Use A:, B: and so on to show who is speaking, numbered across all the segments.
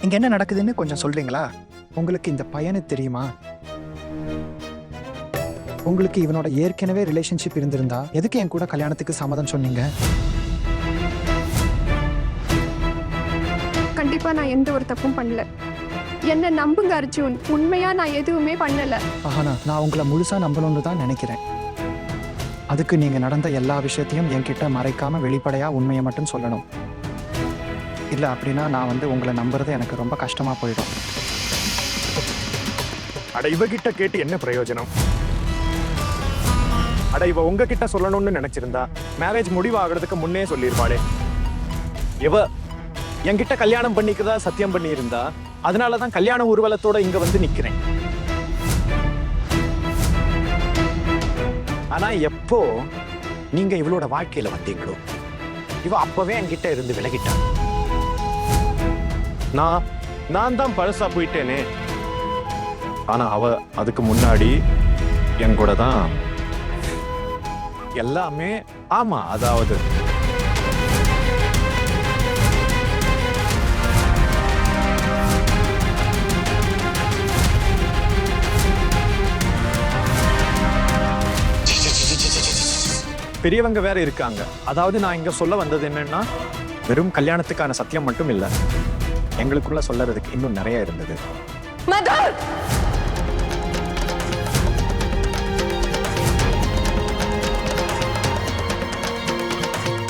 A: இங்க என்ன நடக்குதுன்னு கொஞ்சம் சொல்றீங்களா? உங்களுக்கு இந்த பையனை தெரியுமா? உங்களுக்கு இவனோட ஏற்கனவே ரிலேஷன்ஷிப் இருந்திருந்தா எதுக்கு என் கூட கல்யாணத்துக்கு சம்மதம் சொன்னீங்க?
B: கண்டிப்பா நான் எந்த ஒரு தப்பும் பண்ணல. என்ன நம்புங்க அர்ஜுன், உண்மையா நான் எதுவுமே பண்ணல.
A: ஆனா நான் உங்களை முழுசா நம்பணும்னு தான் நினைக்கிறேன். அதுக்கு நீங்க நடந்த எல்லா விஷயத்தையும் என்கிட்ட மறைக்காம வெளிப்படையா உண்மையை மட்டும் சொல்லணும். இல்ல அப்படின்னா நான் உங்களை நம்புறது எனக்கு ரொம்ப கஷ்டமா போயிடும்.
C: அட இவகிட்ட கேட்டு என்ன பிரயோஜனம்? அட இவ உங்ககிட்ட சொல்லணும்னு நினைச்சிருந்தா மேரேஜ் முடிவாகிறதுக்கு முன்னே சொல்லிருப்பாளே. இவ என்கிட்ட கல்யாணம் பண்ணிக்கதா சத்தியம் பண்ணி இருந்தா அதனாலதான் கல்யாண ஊர்வலத்தோட இங்க வந்து நிக்கிறேன். ஆனா எப்போ நீங்க இவளோட வாழ்க்கையில வந்தீங்களோ இவ அப்பவே என்கிட்ட இருந்து விலகிட்டா. நான் தான் பழசா போயிட்டேனே. ஆனா அவ அதுக்கு முன்னாடி என் கூட தான் எல்லாமே. ஆமா, அதாவது பெரியவங்க வேற இருக்காங்க. அதாவது நான் இங்க சொல்ல வந்தது என்னன்னா, வெறும் கல்யாணத்துக்கான சத்தியம் மட்டும் இல்ல, எங்களுக்குள்ள சொல்லறதுக்கு இன்னும் நிறைய இருந்தது.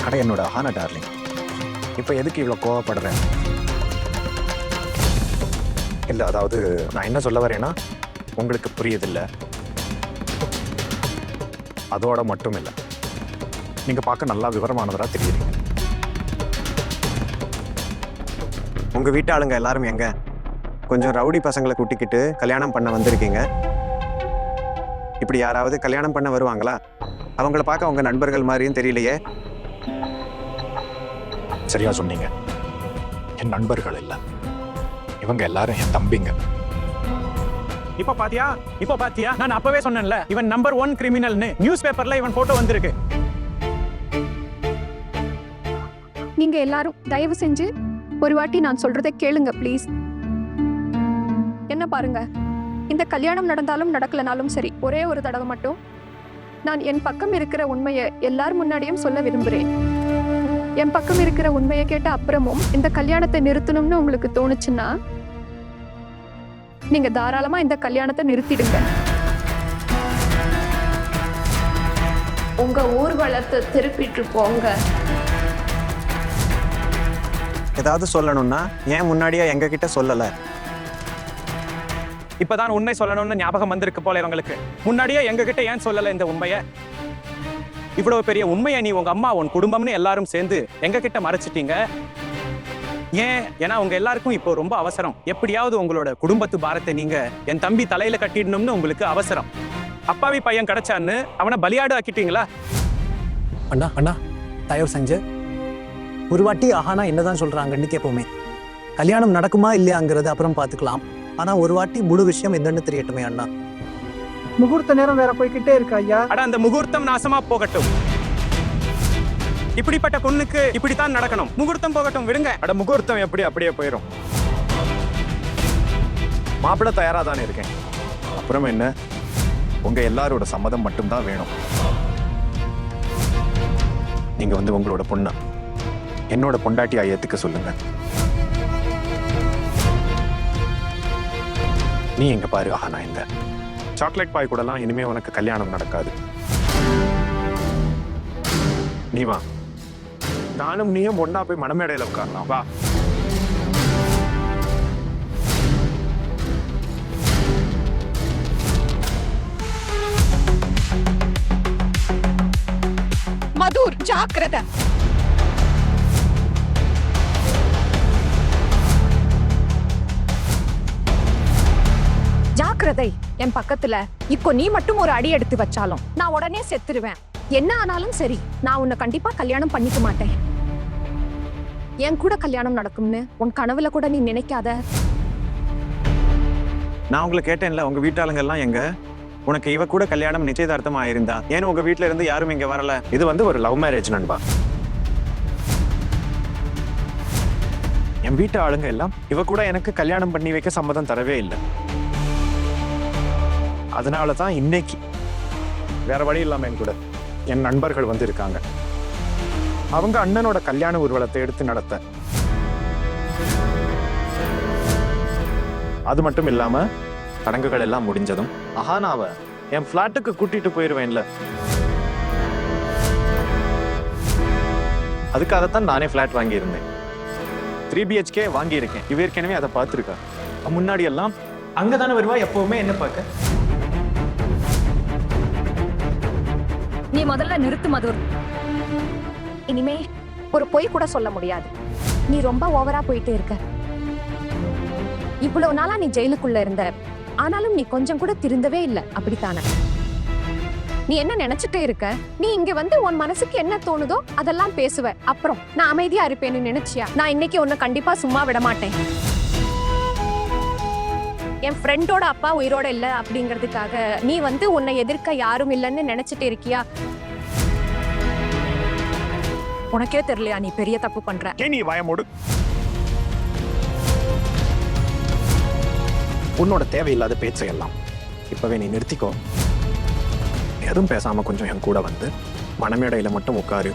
C: கடை என்னோட ஆனா டார்லிங், இப்ப எதுக்கு இவ்வளவு கோவப்படுறேன்? இல்ல, அதாவது நான் என்ன சொல்ல வரேன்னா, உங்களுக்கு புரியுதில்ல. அதோட மட்டும் இல்லை, நீங்க பார்க்க நல்லா விவரமானவரா தெரியுறீங்க.
D: உங்க வீட்டாளுங்க எல்லாரும் எங்க? கொஞ்சம் ரவுடி பசங்களை கூட்டிக்கிட்டு கல்யாணம் பண்ண வந்திருக்கீங்க. இப்படி யாராவது கல்யாணம் பண்ண வருவாங்களா? அவங்கள பார்க்க உங்க நண்பர்கள் மாதிரியும் தெரியலையே.
C: சரியா சொன்னீங்க. என் நண்பர்கள் இல்ல, இவங்க எல்லாரும் என் தம்பிங்க. இப்ப பாத்தியா நான் அப்பவே சொன்னேன்ல, இவன் நம்பர் 1 கிரிமினல்னு. நியூஸ் பேப்பர்ல இவன் போட்டோ வந்திருக்கு.
B: நீங்க எல்லாரும் தயவு செஞ்சு ஒரு வாட்டி நான் சொல்றதை கேளுங்க ப்ளீஸ். என்ன பாருங்க, இந்த கல்யாணம் நடந்தாலும் நடக்கலனாலும் சரி, ஒரே ஒரு தடவை மட்டும் நான் என் பக்கம் இருக்கிற உண்மையை எல்லார் முன்னாடியும் சொல்ல விரும்புகிறேன். என் பக்கம் இருக்கிற உண்மையை கேட்ட அப்புறமும் இந்த கல்யாணத்தை நிறுத்தணும்னு உங்களுக்கு தோணுச்சுன்னா நீங்க தாராளமா இந்த கல்யாணத்தை நிறுத்திடுங்க. உங்க ஊர்வலத்தை திருப்பிட்டு போங்க.
D: ஏதாவது சொல்லணும்னா ஏன் முன்னாடியே எங்க கிட்ட சொல்லல?
C: இப்பதான் உண்மை சொல்லணும்னு ஞாபகம் வந்திருக்கு போல இவங்களுக்கு. முன்னாடியே எங்ககிட்ட ஏன் சொல்லல இந்த உண்மையை? இவ்வளவு பெரிய உண்மையை நீ, உங்க அம்மா, உன் குடும்பம்னு எல்லாரும் சேர்ந்து எங்க கிட்ட மறைச்சிட்டீங்க. ஏன்? ஏன்னா உங்க எல்லாருக்கும் இப்போ ரொம்ப அவசரம். எப்படியாவது உங்களோட குடும்பத்து பாரத்தை நீங்க என் தம்பி தலையில கட்டிடணும்னு உங்களுக்கு அவசரம். அப்பாவி பையன் கிடைச்சான்னு அவனை பலியாடு ஆக்கிட்டீங்களா?
E: அண்ணா தயவு செஞ்சு ஒரு வாட்டி ஆஹானா என்னதான் சொல்றாங்கன்னு கேட்போமே. கல்யாணம் நடக்குமா இல்லையாங்கிறது அப்புறம் பார்த்துக்கலாம். ஆனா ஒரு வாட்டி முழு விஷயம் என்னன்னு தெரியட்டுமே அண்ணா.
A: முகூர்த்த நேரம் வேற போய்கிட்டே இருக்கு ஐயா.
C: அட அந்த முகூர்த்தம் நாசமா போகட்டும். இப்படிப்பட்ட பொண்ணுக்கு இப்படித்தான் நடக்கணும். முகூர்த்தம் போகட்டும், விடுங்க. அட முகூர்த்தம் எப்படி அப்படியே போயிடும். மாப்பிள்ளை தயாரா தானே இருக்கேன். அப்புறம் என்ன, உங்க எல்லாரோட சம்மதம் மட்டும்தான் வேணும். நீங்க உங்களோட பொண்ணா என்னோட பொண்டாட்டியா ஏத்துக்க சொல்லுங்க. நீ எங்க பாரு, ஆனா இந்த சாக்லேட் பாய் கூடலாம் இனிமே உனக்கு கல்யாணம் நடக்காது. நீ வா, நானும் நீயும் ஒன்னா போய் மணமேடையில உட்காரலாம். வா.
B: மதுர், ஜாக்கிரதை. ஜாக்கிரதை. என் பக்கத்துல இப்போ நீ மட்டும் ஒரு அடி எடுத்து வச்சாலும் நான் உடனே செத்துருவேன். என்ன ஆனாலும் சரி, நான் உன்னை கண்டிப்பா கல்யாணம் பண்ணிக்க மாட்டேன். என் கூட கல்யாணம் நடக்கும்னு உன் கனவுல கூட நீ நினைக்காத.
D: நான் உங்களை கேட்டேன்ல, உங்க வீட்டாளுங்க எல்லாம் எங்க? உனக்கு இவ கூட கல்யாணம் நிச்சயதார்த்தம் ஆயிருந்தா ஏன் உங்க வீட்டுல இருந்து யாரும் இங்க வரல?
C: இது ஒரு லவ் மேரேஜ் நண்பா.
D: என் வீட்டு ஆளுங்க எல்லாம் இவ கூட எனக்கு கல்யாணம் பண்ணி வைக்க சம்மதம் தரவே இல்லை. அதனால தான் இன்னைக்கு வேற வழி இல்லாம என் கூட என் நண்பர்கள் வந்து இருக்காங்க. அவங்க அண்ணனோட கல்யாண ஊர்வலத்தை எடுத்து நடத்த. அது மட்டும் இல்லாம சடங்குகள் எல்லாம் முடிஞ்சதும் அஹானாவை என் பிளாட்டுக்கு கூட்டிட்டு போயிருவேன்ல. அதுக்காகத்தான் நானே பிளாட் வாங்கியிருந்தேன். 3 BHK வாங்கியிருக்கேன். இவ ஏற்கனவே அதை பார்த்துருக்கா. முன்னாடி எல்லாம் அங்கதானே வருவா, எப்பவுமே என்ன பார்க்க.
F: நீ முதல்ல நிறுத்து மதுர்.
B: இனிமே ஒரு பொய் கூட சொல்ல முடியாது. நீ ரொம்ப ஓவரா போயிட்டே இருக்க. இவ்வளவு நாளா நீ ஜெயிலுக்குள்ள இருந்த, ஆனாலும் நீ கொஞ்சம் கூட திருந்தவே இல்லை, அப்படித்தானே? நீ என்ன நினைச்சிட்டே இருக்க? நீ இங்க வந்து உன் மனசுக்கு என்ன தோணுதோ அதெல்லாம் பேசுவ. அப்புறம் நான் அமைதியா இருப்பேன்னு நினைச்சியா? நான் இன்னைக்கு உன்னை கண்டிப்பா சும்மா விட மாட்டேன். என் ஃப்ரெண்டோட அப்பா உயிரோட இல்ல அப்படிங்கிறதுக்காக நீ வந்து உன்னை எதிர்க்க யாரும் இல்லைன்னு நினைச்சிட்டு இருக்கியா? உனக்கே தெரியலையா நீ பெரிய தப்பு பண்ற?
D: நீ வாயமோடு. உன்னோட தேவையில்லாத பேச்சையெல்லாம் இப்பவே நீ நிறுத்திக்கோ. எதுவும் பேசாம கொஞ்சம் என் கூட வந்து மனமேடையில மட்டும் உட்காரு.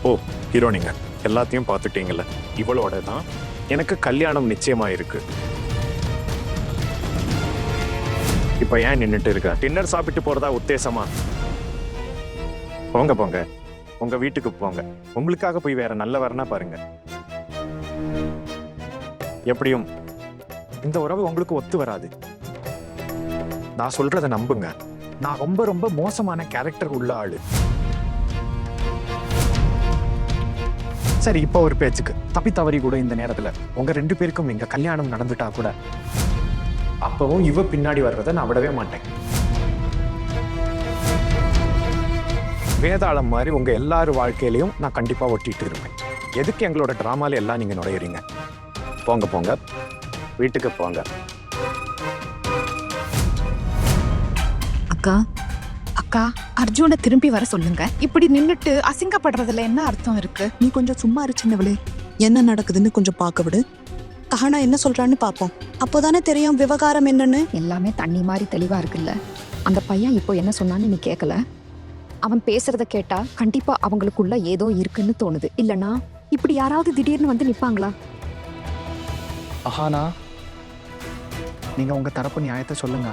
D: ஓ ஹீரோனிங்க, எல்லாத்தையும் பார்த்துட்டீங்கல்ல, இவளோட தான் எனக்கு கல்யாணம் நிச்சயமா இருக்கு. இப்ப ஏன் நின்னுட்டு இருக்க? டின்னர் சாப்பிட்டு போறதா உத்தேசமா? போங்க போங்க, உங்க வீட்டுக்கு போங்க. உங்களுக்காக போய் வேற நல்லவரனா பாருங்க. எப்படியும் இந்த உறவு உங்களுக்கு ஒத்து வராது. நான் சொல்றத நம்புங்க. நான் ரொம்ப ரொம்ப மோசமான கேரக்டர் உள்ள ஆளு. சரி, இப்போ ஒரு பேச்சுக்கு தப்பி தவறி கூட இந்த நேரத்துல உங்க 2 பேருக்கும் இங்க கல்யாணம் நடந்துட்டா கூட அப்பவும் இவ பின்னாடி வர்றதை நான் விடவே மாட்டேன். வேதாளம் மாதிரி உங்க எல்லாரும் வாழ்க்கையிலையும் நான் கண்டிப்பா ஒட்டிட்டு இருப்பேன். எதுக்கு எங்களோட டிராமால எல்லாம் நீங்க நுழையிறீங்க? போங்க போங்க, வீட்டுக்கு போங்க.
G: அக்கா அக்கா, அர்ஜுனை திரும்பி வர சொல்லுங்க. இப்படி நின்னுட்டு அசிங்கப்படுறதுல என்ன அர்த்தம் இருக்கு?
H: நீ கொஞ்சம் சும்மா இரு சின்னவளே. என்ன நடக்குதுன்னு கொஞ்சம் பார்க்க விடு. அஹானா என்ன சொல்றான்னு பாப்போம். அப்போதானே தெரியும் விவகாரம் என்னன்னு.
F: எல்லாமே தண்ணி மாதிரி தெளிவா இருக்குல்ல. அந்த பையன் இப்போ என்ன சொன்னான்னு நீ கேட்கல. அவன் பேசுறத கேட்டா கண்டிப்பா அவங்களுக்குள்ள ஏதோ இருக்குன்னு தோணுது. இல்லனா இப்படி யாராவது திடீர்னு வந்து நிப்பாங்களா?
A: அஹானா, நீங்க உங்க தரப்பு நியாயத்தை சொல்லுங்க.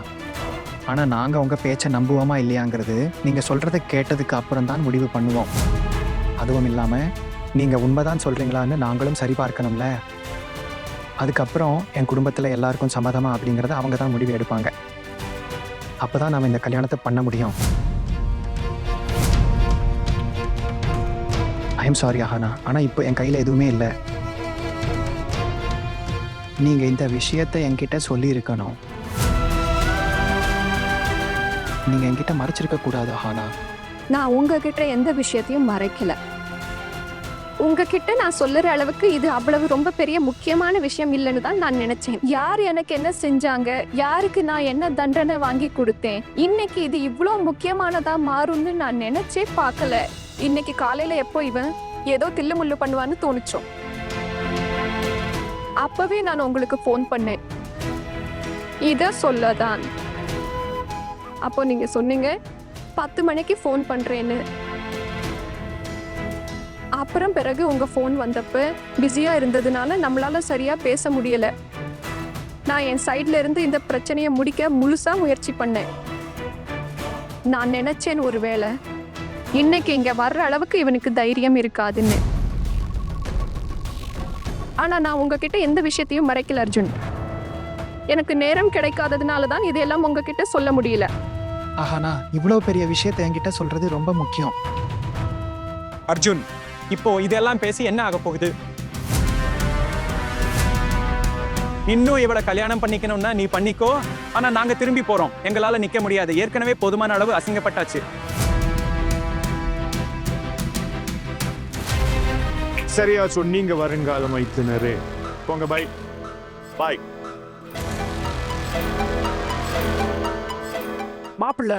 A: ஆனா நாங்க உங்க பேச்சை நம்புவோமா இல்லையாங்கிறது நீங்க சொல்றதை கேட்டதுக்கு அப்புறம் தான் முடிவு பண்ணுவோம். அதுவும் இல்லாம நீங்க உண்மைதான் சொல்றீங்களான்னு நாங்களும் சரி பார்க்கணும்ல. அதுக்கப்புறம் என் குடும்பத்துல எல்லாருக்கும் சம்மதமா அப்படிங்கறத அவங்க தான் முடிவு எடுப்பாங்க. அப்பதான் நாம இந்த கல்யாணத்தை பண்ண முடியும். ஐ எம் சாரி அஹானா, ஆனா இப்போ என் கையில எதுவுமே இல்லை. நீங்க இந்த விஷயத்தை என்கிட்ட சொல்லி இருக்கணும். நீங்க என்கிட்ட மறைச்சிருக்க கூடாது அஹானா.
B: நான் உங்ககிட்ட எந்த விஷயத்தையும் மறைக்கல. உங்ககிட்ட நான் சொல்லுற அளவுக்கு இது அவ்வளவு ரொம்ப பெரிய முக்கியமான விஷயம் இல்லைன்னு தான் நான் நினைச்சேன். யார் எனக்கு என்ன செஞ்சாங்க, யாருக்கு நான் என்ன தண்டனை வாங்கி கொடுத்தேன், இன்னைக்கு இது இவ்வளோ முக்கியமானதா மாறும்னு நான் நினைச்சே பார்க்கல. இன்னைக்கு காலையில எப்போ இவன் ஏதோ தில்லு முள்ளு பண்ணுவான்னு தோணுச்சோம், அப்பவே நான் உங்களுக்கு ஃபோன் பண்ணேன் இத சொல்லதான். அப்போ நீங்க சொன்னீங்க 10 மணிக்கு ஃபோன் பண்றேன்னு. அப்புறம் பிறகு உங்க ஃபோன் வந்தப்ப பிஸியா இருந்ததுனால நம்மளால சரியா பேச முடியல. நான் என் சைட்ல இருந்து இந்த பிரச்சனையை முடிக்க முழுசா முயற்சி பண்ணேன். நான் நினைச்சேன் ஒருவேளை இன்னைக்கு இங்க வர்ற அளவுக்கு இவனுக்கு தைரியம் இருக்காதுன்னு. ஆனா நான் உங்ககிட்ட எந்த விஷயத்தையும் மறைக்கல அர்ஜுன். எனக்கு நேரம் கிடைக்காததுனால தான் இதையெல்லாம் உங்ககிட்ட சொல்ல முடியல.
A: அஹானா, இவ்வளவு பெரிய விஷயத்தை என்கிட்ட சொல்றது ரொம்ப முக்கியம்.
C: அர்ஜுன், இப்போ இதெல்லாம் பேசி என்ன ஆக போகுது? இன்னும் இவளை கல்யாணம் பண்ணிக்கணும்னா நீ பண்ணிக்கோ. ஆனா நாங்க திரும்பி போறோம். எங்களால நிக்க முடியாது. ஏற்கனவே போதுமான அளவு அசிங்கப்பட்டாச்சு.
D: சரியா சொன்னீங்க வருங்காலம் மைத்துனரே. போங்க, பை பாய்.
E: மாப்பிள்ள,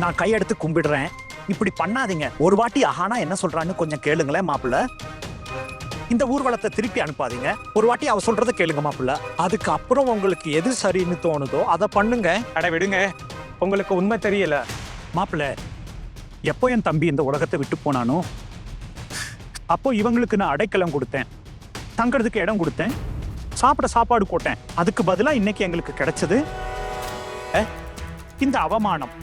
E: நான் கையெடுத்து கும்பிடுறேன். இப்படி பண்ணாதீங்க. ஒரு வாட்டி அஹானா என்ன சொல்றான்னு கொஞ்சம் கேளுங்களேன் மாப்பிள்ள. இந்த ஊர்வலத்தை திருப்பி அனுப்பாதீங்க. ஒரு வாட்டி அவ சொல்றத கேளுங்க மாப்பிள்ள. அதுக்கு அப்புறம் உங்களுக்கு எது சரின்னு தோணுதோ அதை பண்ணுங்க.
C: அட விடுங்க, உங்களுக்கு உண்மை தெரியல.
I: மாப்பிள்ள, எப்போ என் தம்பி இந்த உலகத்தை விட்டு போனானோ அப்போ இவங்களுக்கு நான் அடைக்கலம் கொடுத்தேன், தங்கறதுக்கு இடம் கொடுத்தேன், சாப்பிட சாப்பாடு போட்டேன். அதுக்கு பதிலா இன்னைக்கு எங்களுக்கு கிடைச்சது இந்த அவமானம்.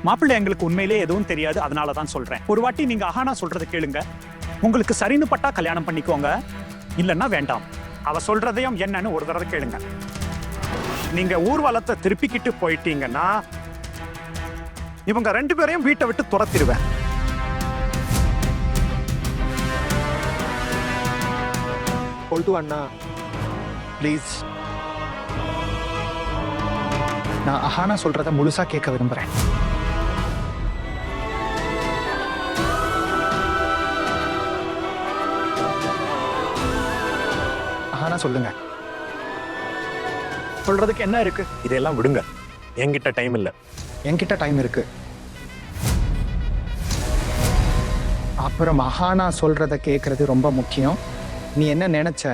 I: மாப்பிள்ளை, எங்களுக்கு உண்மையிலே எதுவும் தெரியாது, அதனால தான் சொல்றேன். ஒரு வாட்டி நீங்க அஹானா சொல்றதை கேளுங்க. உங்களுக்கு சரின்னு பட்டா கல்யாணம் பண்ணிக்கோங்க, இல்லைன்னா வேண்டாம். அவ சொல்றதையும் என்னன்னு ஒரு தடவை கேளுங்க. நீங்க ஊர்வலத்தை திருப்பிக்கிட்டு போயிட்டீங்கன்னா இவங்க 2 பேரையும் வீட்டை விட்டு துரத்திடுவேன்.
A: பொல்ட்டு அண்ணா ப்ளீஸ், நான் அஹானா சொல்றத முழுசா கேட்க விரும்புறேன். அஹானா சொல்லுங்க.
I: சொல்றதுக்கு என்ன இருக்கு?
E: இதெல்லாம் விடுங்க, என்கிட்ட டைம் இல்லை.
A: என்கிட்ட டைம் இருக்கு. அப்புறம் அஹானா சொல்றத கேட்கறது ரொம்ப முக்கியம். நீ என்ன நினைச்ச?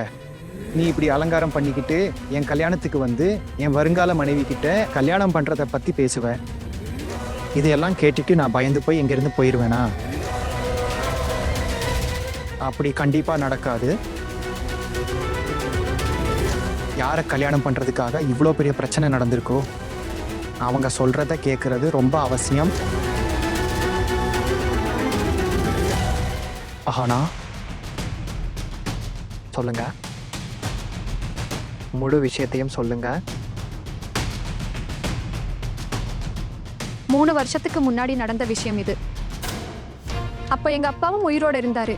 A: நீ இப்படி அலங்காரம் பண்ணிக்கிட்டு என் கல்யாணத்துக்கு வந்து என் வருங்கால மனைவி கிட்ட கல்யாணம் பண்றத பத்தி பேசுவ. இதையெல்லாம் கேட்டுட்டு நான் பயந்து போய் இங்கிருந்து போயிடுவேனா? அப்படி கண்டிப்பா நடக்காது. யாரை கல்யாணம் பண்றதுக்காக இவ்வளோ பெரிய பிரச்சனை நடந்திருக்கோ அவங்க சொல்றத கேட்கறது ரொம்ப அவசியம். அஹானா சொல்லுங்க, முழு விஷயத்தையும் சொல்லுங்க.
B: 3 வருஷத்துக்கு முன்னாடி நடந்த விஷயம் இது. அப்ப எங்க அப்பாவும் உயிரோட இருந்தாரு.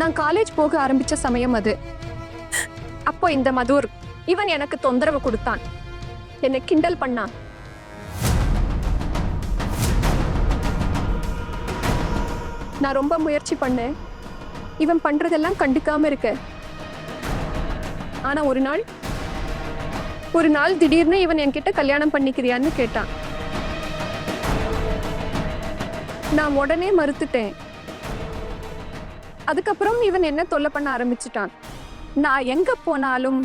B: நான் காலேஜ் போக ஆரம்பிச்ச சமயம் அது. அப்போ இந்த மதுர் இவன் எனக்கு தொந்தரவு கொடுத்தான், என்னை கிண்டல் பண்ணான். நான் ரொம்ப முயற்சி பண்ணேன் இவன் பண்றதெல்லாம் கண்டுக்காம இருக்க. ஆனா ஒரு நாள் திடீர்னு இவன் என்கிட்ட கல்யாணம் பண்ணிக்கிறியான்னு கேட்டான். நான் உடனே மறுத்துட்டேன். அதுக்கப்புறம் இவன் என்ன தொல்லை பண்ண ஆரம்பிச்சிட்டான். நான் எங்க போனாலும்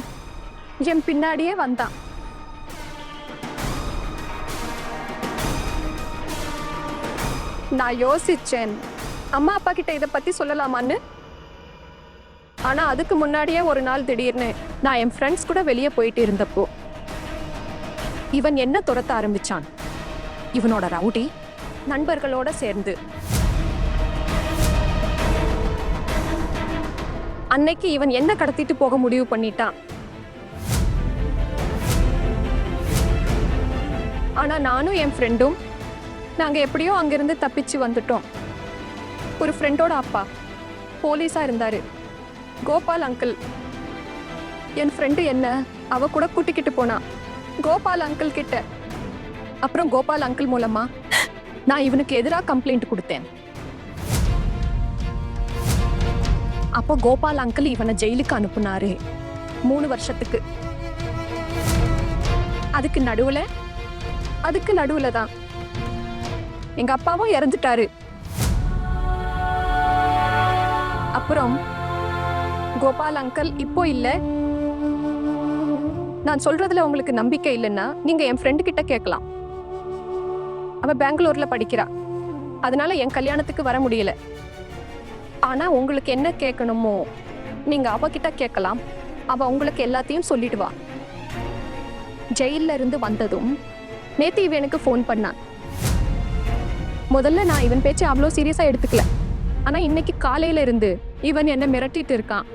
B: என் பின்னாடியே வந்தான். நான் யோசிச்சேன் அம்மா அப்பா கிட்ட இதை பத்தி சொல்லலாமான்னு. ஆனா அதுக்கு முன்னாடியே ஒரு நாள் திடீர்னு நான் என் ஃப்ரெண்ட்ஸ் கூட வெளியே போயிட்டு இருந்தப்போ இவன் என்ன துரத்த ஆரம்பிச்சான். இவனோட ரவுடி நண்பர்களோட சேர்ந்து அன்னைக்கு இவன் என்ன கடத்திட்டு போக முடிவு பண்ணிட்டான். ஆனா நானும் என் ஃப்ரெண்டும் நாங்க எப்படியோ அங்கிருந்து தப்பிச்சு வந்துட்டோம். ஒரு ஃப்ரெண்டோட அப்பா போலீஸா இருந்தாரு, கோபால் அங்கிள். என் ஃப்ரெண்டு என்ன அவ கூட கூட்டிக்கிட்டு போனா கோபால் அங்கிள் கிட்ட. அப்புறம் கோபால் அங்கிள் மூலமா நான் இவனுக்கு எதிராக கம்ப்ளைண்ட் கொடுத்தேன். அப்போ கோபால் அங்கிள் இவனை ஜெயிலுக்கு அனுப்புனாரு 3 வருஷத்துக்கு. அதுக்கு நடுவுல தான் எங்க அப்பாவும் இறந்துட்டாரு. அப்புறம் கோபால் அங்கிள் இப்போ இல்ல. நான் சொல்றதுல உங்களுக்கு நம்பிக்கை இல்லைன்னா நீங்க என் ஃப்ரெண்டு கிட்ட கேட்கலாம். அவ பெங்களூர்ல படிக்கிறா, அதனால என் கல்யாணத்துக்கு வர முடியல. ஆனா உங்களுக்கு என்ன கேட்கணுமோ நீங்க அவகிட்ட கேட்கலாம். அவ உங்களுக்கு எல்லாத்தையும் சொல்லிடுவா. ஜெயில இருந்து வந்ததும் நேத்து இவனுக்கு ஃபோன் பண்ணான். முதல்ல நான் இவன் பேச்சை அவ்வளோ சீரியஸா எடுத்துக்கல. ஆனா இன்னைக்கு காலையில இருந்து இவன் என்ன மிரட்டிட்டு இருக்கான்.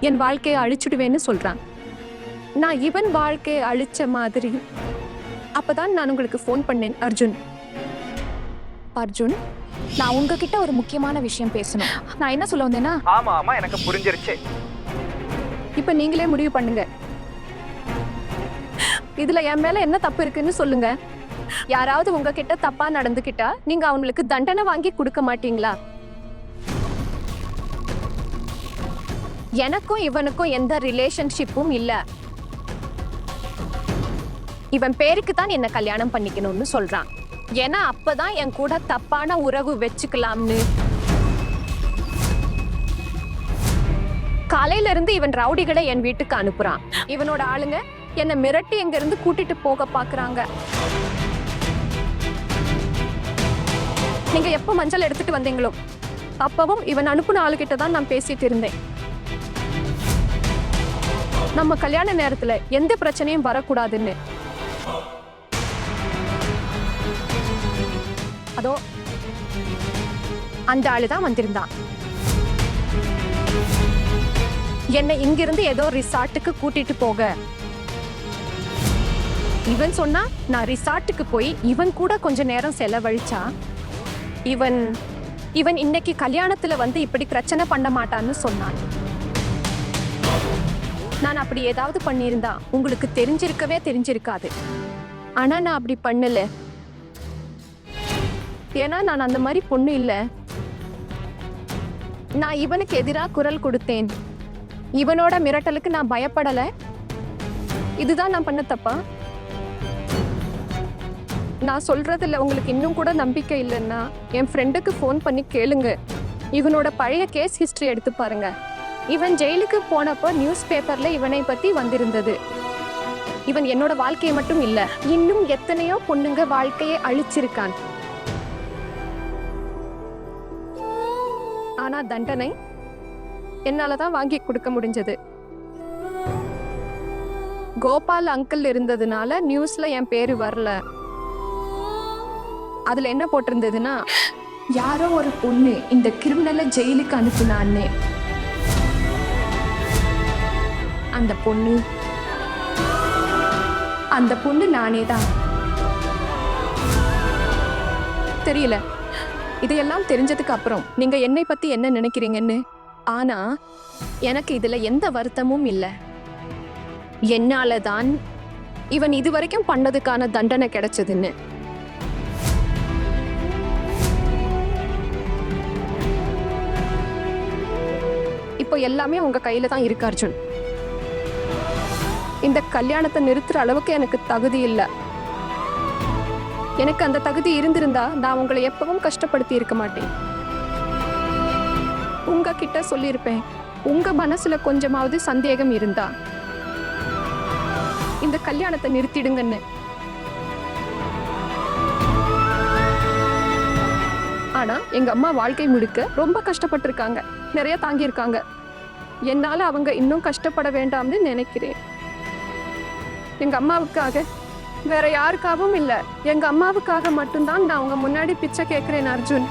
B: என் வாழ்க்கையை அழிச்சுடுவேன்னு சொல்றான். நான் இவன் வாழ்க்கையை அழிச்ச மாதிரி. அப்பதான் நான் உங்களுக்கு ஃபோன் பண்ணேன்.
F: அர்ஜுன், நான் உங்ககிட்ட ஒரு முக்கியமான விஷயம் பேசணும். நான் என்ன சொல்ல வந்தேன்னா,
C: ஆமா எனக்கு புரிஞ்சிருச்சு.
B: இப்ப நீங்களே முடிவு பண்ணுங்க. இதுல என் மேல என்ன தப்பு இருக்குன்னு சொல்லுங்க. யாராவது உங்ககிட்ட தப்பா நடந்துக்கிட்டா நீங்க அவங்களுக்கு தண்டனை வாங்கி கொடுக்க மாட்டீங்களா? எனக்கும் இவனுக்கும் எந்த ரிலேஷன்ஷிப்பும் இல்ல. இவன் பேருக்கு தான் என்ன கல்யாணம் பண்ணிக்கணும்னு சொல்றான். ஏன்னா அப்பதான் என் கூட தப்பான உறவு வச்சுக்கலாம்னு. காலையில இருந்து இவன் ரவுடிகளை என் வீட்டுக்கு அனுப்புறான். இவனோட ஆளுங்க என்னை மிரட்டி எங்க இருந்து கூட்டிட்டு போக பாக்குறாங்க. நீங்க எப்ப மஞ்சள் எடுத்துட்டு வந்தீங்களோ அப்பவும் இவன் அனுப்புன ஆளுகிட்ட தான் நான் பேசிட்டு இருந்தேன். நம்ம கல்யாண நேரத்துல எந்த பிரச்சனையும் வரக்கூடாதுன்னு. அதோ அந்த ஆளுதான் வந்திருந்தான். என்னை இங்கிருந்து ஏதோ ரிசார்ட்டுக்கு கூட்டிட்டு போக. இவன் சொன்னா நான் ரிசார்ட்டுக்கு போய் இவன் கூட கொஞ்ச நேரம் செலவழிச்சா இவன் இன்னைக்கு கல்யாணத்துல வந்து இப்படி பிரச்சனை பண்ண மாட்டான்னு சொன்னான். நான் அப்படி ஏதாவது பண்ணியிருந்தா உங்களுக்கு தெரிஞ்சிருக்காது. ஆனா நான் அப்படி பண்ணல. ஏன்னா நான் அந்த மாதிரி பொண்ணு இல்ல. நான் இவனுக்கு எதிராக குரல் கொடுத்தேன். இவனோட மிரட்டலுக்கு நான் பயப்படல. இதுதான் நான் பண்ண தப்பா? நான் சொல்றதுல உங்களுக்கு இன்னும் கூட நம்பிக்கை இல்லைன்னா என் ஃப்ரெண்டுக்கு ஃபோன் பண்ணி கேளுங்க. இவனோட பழைய கேஸ் ஹிஸ்டரி எடுத்து பாருங்க. இவன் ஜெயிலுக்கு போனப்போ நியூஸ் பேப்பர்ல இவனை பத்தி வந்திருந்தது. இவன் என்னோட வாழ்க்கையை மட்டும் இல்ல, இன்னும் எத்தனையோ பொண்ணுங்க வாழ்க்கையை அழிச்சிருக்கான். ஆனா தண்டனை என்னாலதான் வாங்கி கொடுக்க முடிஞ்சது. கோபால் அங்கிள் இருந்ததுனால நியூஸ்ல என் பேரு வரல. அதுல என்ன போட்டிருந்ததுன்னா, யாரோ ஒரு பொண்ணு இந்த கிரிமினலை ஜெயிலுக்கு அனுப்புனான்னு. அந்த பொண்ணு நானே தான். தெரியல. இதையெல்லாம் தெரிஞ்சதுக்கு அப்புறம் நீங்க என்னை பத்தி என்ன நினைக்கிறீங்கன்னு. ஆனா எனக்கு இதுல எந்த வருத்தமும் இல்லை. என்னாலதான் இவன் இதுவரைக்கும் பண்ணதுக்கான தண்டனை கிடைச்சதுன்னு. இப்போ எல்லாமே உங்க கையில தான் இருக்கு அர்ஜுன். இந்த கல்யாணத்தை நிறுத்துற அளவுக்கு எனக்கு தகுதி இல்லை. எனக்கு அந்த தகுதி இருந்திருந்தா நான் உங்களை எப்பவும் கஷ்டப்படுத்தி இருக்க மாட்டேன். உங்ககிட்ட சொல்லியிருப்பேன். உங்க மனசுல கொஞ்சமாவது சந்தேகம் இருந்தா இந்த கல்யாணத்தை நிறுத்திடுங்கன்னு. ஆனா எங்க அம்மா வாழ்க்கை முழுக்க ரொம்ப கஷ்டப்பட்டிருக்காங்க, நிறைய தாங்கியிருக்காங்க. என்னால அவங்க இன்னும் கஷ்டப்பட வேண்டாம்னு நினைக்கிறேன். எங்க அம்மாவுக்காக, வேற யாருக்காகவும் இல்ல, எங்க அம்மாவுக்காக மட்டும்தான் நான் அவங்க முன்னாடி பிச்சை கேட்கிறேன் அர்ஜுன்.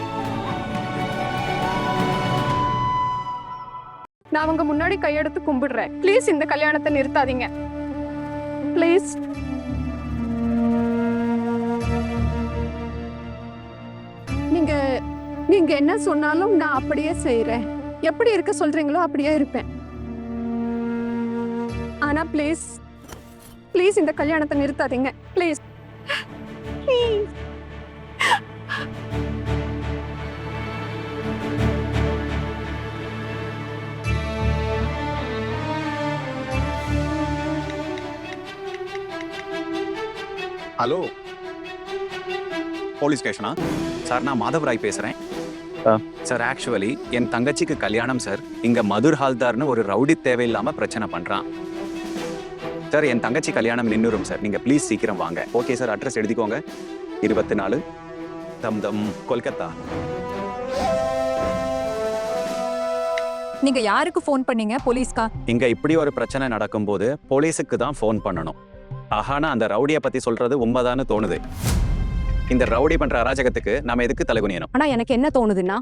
B: நான் அவங்க முன்னாடி கையெடுத்து கும்பிடுறேன். ப்ளீஸ் இந்த கல்யாணத்தை நிறுத்தாதீங்க. ப்ளீஸ். நீங்க என்ன சொன்னாலும் நான் அப்படியே செய்யறேன். எப்படி இருக்க சொல்றீங்களோ அப்படியே இருப்பேன். ஆனா ப்ளீஸ் ப்ளீஸ் இந்த கல்யாணத்தை நிறுத்தாதீங்க. Please please.
C: ஹலோ, போலீஸ் ஸ்டேஷனா? சார், நான் மாதவராய் பேசுறேன். சார், ஆக்சுவலி என் தங்கச்சிக்கு கல்யாணம் சார். இங்க மதுர் ஹால்தார்னு ஒரு ரவுடி தேவையில்லாம பிரச்சனை பண்றான் சார். என் தங்கச்சி கல்யாணம் நின்னுரும் சார். நீங்க ப்ளீஸ் சீக்கிரம் வாங்க. ஓகே சார், அட்ரஸ் எழுதிக்கோங்க. 24 தம்தம், கொல்கத்தா.
F: நீங்க யாருக்கு ஃபோன் பண்ணீங்க? போலீஸ்கா?
C: இங்க இப்படி ஒரு பிரச்சனை நடக்கும்போது போலீஸுக்கு தான் ஃபோன் பண்ணணும். ஆனா அந்த ரவுடியை பத்தி சொல்றது உண்மைதான்னு தோணுது. இந்த ரவுடி பண்ற அராஜகத்துக்கு நாம எதுக்கு தலைகுனியணும்?
F: ஆனா எனக்கு என்ன தோணுதுன்னா,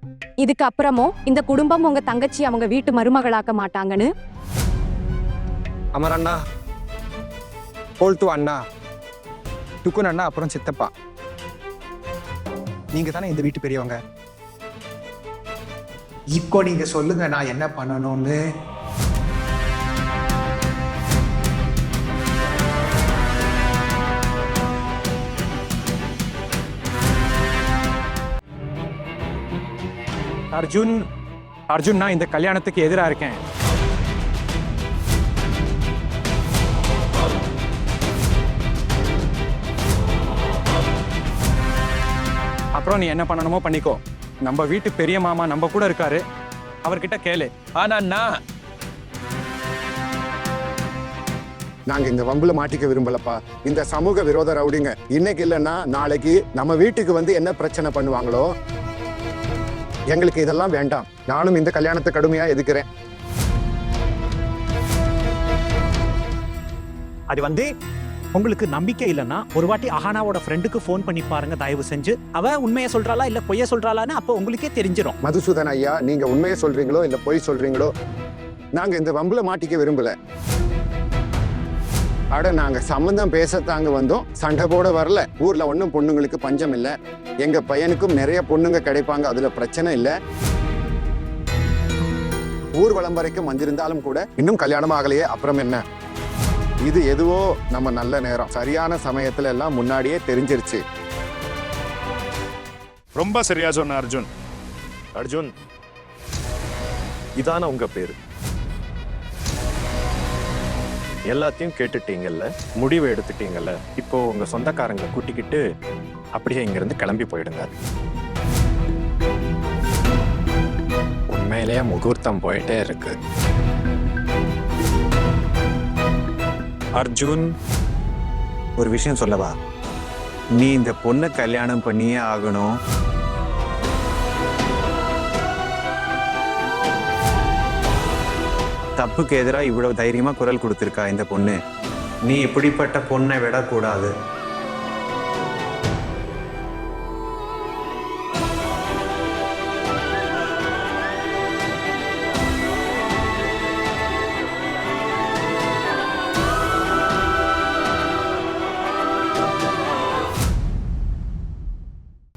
F: இதுக்கு அப்புறமும் இந்த குடும்பம் உங்க தங்கச்சி அவங்க வீட்டு மருமகளாக்க மாட்டாங்கன்னு.
A: அமர் அண்ணா, போல்ட்டு அண்ணா, டுக்குன் அண்ணா, அப்புறம் சித்தப்பா, நீங்க தானே இந்த வீட்டு பெரியவங்க. இப்போ நீங்க சொல்லுங்க நான் என்ன பண்ணணும்னு.
C: அர்ஜுன், நான் இந்த கல்யாணத்துக்கு எதிரா இருக்கேன். அப்புறம் நீ என்ன பண்ணணுமோ பண்ணிக்கோ. நம்ம வீட்டு பெரிய மாமா நம்ம கூட இருக்காரு, அவர்கிட்ட கேளு. ஆனா
J: நாங்க இந்த வம்புல மாட்டிக்க விரும்பலப்பா. இந்த சமூக விரோத ரவுடிங்க இன்னைக்கு இல்லைன்னா நாளைக்கு நம்ம வீட்டுக்கு வந்து என்ன பிரச்சனை பண்ணுவாங்களோ. எங்களுக்கு இதெல்லாம் வேண்டாம். நானும் இந்த கல்யாணத்தை கடுமையா எதுக்குறேன்.
I: அது வந்து உங்களுக்கு நம்பிக்கை இல்லைன்னா ஒரு வாட்டி அஹானாவோட ஃப்ரெண்டுக்கு ஃபோன் பண்ணி பாருங்க தயவு செஞ்சு. அவ உண்மையை சொல்றாளா இல்ல பொய்ய சொல்றாளான்னு அப்போ உங்களுக்கே தெரிஞ்சிடும்.
J: மதுசூதன் ஐயா, நீங்க உண்மையை சொல்றீங்களோ இல்ல பொய் சொல்றீங்களோ, நாங்க இந்த வம்புல மாட்டிக்க விரும்பல. அட நாங்க சம்பந்தம் பேசத்தாங்க வந்தோம், சண்டை போட வரல. ஊர்ல ஒன்றும் பொண்ணுங்களுக்கு பஞ்சம் இல்லை. எங்க பையனுக்கும் நிறைய பொண்ணுங்க கிடைப்பாங்க, அதுல பிரச்சனை இல்லை. ஊர்வலம் வரைக்கும் வந்திருந்தாலும் கூட இன்னும் கல்யாணம் ஆகலையே, அப்புறம் என்ன? இது எதுவோ நம்ம நல்ல நேரம், சரியான சமயத்துல எல்லாம் முன்னாடியே தெரிஞ்சிருச்சு.
K: ரொம்ப சரியா சொன்ன அர்ஜுன்.
D: அர்ஜுன், இதான உங்க பேரு. எல்லாத்தையும் கேட்டுட்டீங்கல்ல, முடிவு எடுத்துட்டீங்கல்ல. இப்போ உங்க சொந்தக்காரங்களை கூட்டிக்கிட்டு அப்படியே இங்கிருந்து கிளம்பி போயிடுங்க. உண்மையிலேயே முகூர்த்தம் போயிட்டே இருக்கு. அர்ஜுன், ஒரு விஷயம் சொல்லவா? நீ இந்த பொண்ணை கல்யாணம் பண்ணியே ஆகணும். தப்புக்கு எதிராக இவ்வளவு தைரியமா குரல் கொடுத்திருக்கா இந்த பொண்ணு. நீ இப்படிப்பட்ட பொண்ணை விடக்கூடாது.